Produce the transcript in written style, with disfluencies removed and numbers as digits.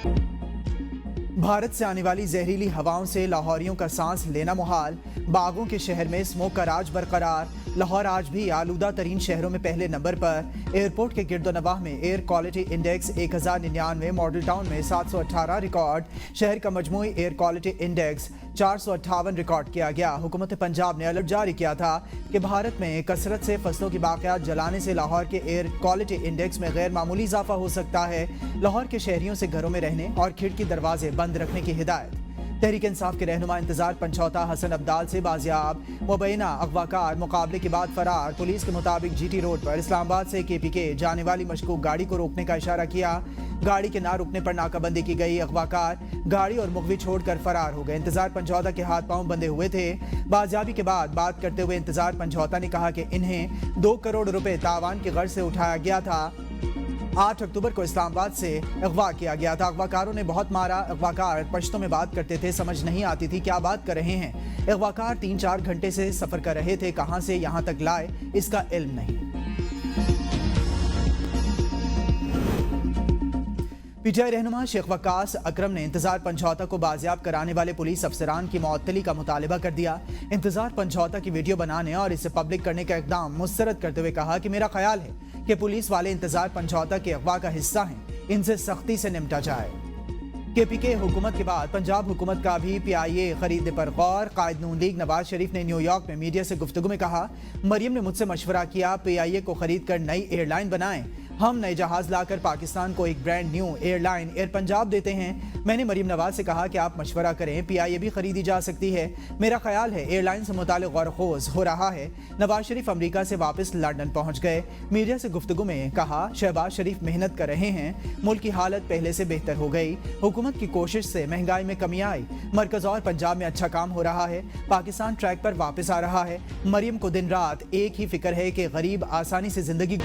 भारत से आने वाली जहरीली हवाओं से लाहौरियों का सांस लेना मुहाल। बागों के शहर में स्मोक का राज बरकरार। लाहौर आज भी आलूदा तरीन शहरों में पहले नंबर पर। एयरपोर्ट के गिरदोनवाह में air quality index 1099, model town में 718 रिकॉर्ड। शहर का मजमूई एयर क्वालिटी इंडेक्स 458 रिकॉर्ड किया गया। हुकूमत पंजाब ने अलर्ट जारी किया था कि भारत में कसरत से फसलों की बाक़ियात जलाने से लाहौर के एयर क्वालिटी इंडेक्स में गैर मामूली इजाफा हो सकता है। लाहौर के शहरियों से घरों में रहने और खिड़की दरवाजे बंद रखने की हिदायत। तहरीक इंसाफ के रहनुमा इंतजार पंचौता हसन अब्दाल से बाजियाब। मुबैना अगवाकार मुकाबले के बाद फरार। पुलिस के मुताबिक जीटी रोड पर इस्लामाबाद से KPK जाने वाली मशकूक गाड़ी को रोकने का इशारा किया। गाड़ी के ना रुकने पर नाकाबंदी की गई। अगवाकार गाड़ी और मुखवी छोड़कर फरार हो गए। इंतजार पंचौता के हाथ पांव बंधे हुए थे। बाजियाबी के बाद बात करते हुए इंतजार पंचौता ने कहा कि इन्हें 2 करोड़ रुपए तावान के गर्ज से उठाया गया था। 8 अक्टूबर को इस्लामाबाद से अगवा किया गया था। अगवाकारों ने बहुत मारा। अगवाकार पश्तो में बात करते थे, समझ नहीं आती थी क्या बात कर रहे हैं। अगवाकार 3-4 घंटे से सफर कर रहे थे, कहां से यहां तक लाए इसका इल्म नहीं। PTI रहनुमा शेख वक्कास अकरम ने इंतजार पंचौता को बाजियाब कराने वाले पुलिस अफसरान की मुअत्तली का मुतालबा कर दिया। इंतजार पंचौता की वीडियो बनाने और इसे पब्लिक करने का इकदाम मुस्तरद करते हुए कहा कि मेरा ख्याल है कि पुलिस वाले इंतजार पंचौता के अगवा का हिस्सा हैं, इनसे सख्ती से निपटा जाए। KPK हुकूमत के बाद पंजाब हुकूमत का भी PIA खरीदने पर गौर। कायद नून लीग नवाज शरीफ ने न्यूयॉर्क में मीडिया से गुफ्तगू में कहा, मरियम ने मुझसे मशवरा किया PIA को खरीद कर नई एयरलाइन बनाएं। हम नए जहाज लाकर पाकिस्तान को एक brand new airline air Punjab देते हैं। मैंने मरियम नवाज से कहा कि आप मशवरा करें, PIA भी खरीदी जा सकती है। मेरा ख्याल है एयरलाइन से मुताल्लिक गौर-खोज हो रहा है। नवाज शरीफ अमेरिका से वापस लंदन पहुंच गए। मीडिया से गुफ्तगू में कहा, शहबाज शरीफ मेहनत कर रहे हैं, मुल्क की हालत पहले से बेहतर हो गई। हुकूमत की कोशिश से महंगाई में कमी आई। मरकज और पंजाब में अच्छा काम हो रहा है। पाकिस्तान ट्रैक पर वापस आ रहा है। मरियम को दिन रात एक ही फिक्र है कि गरीब आसानी से जिंदगी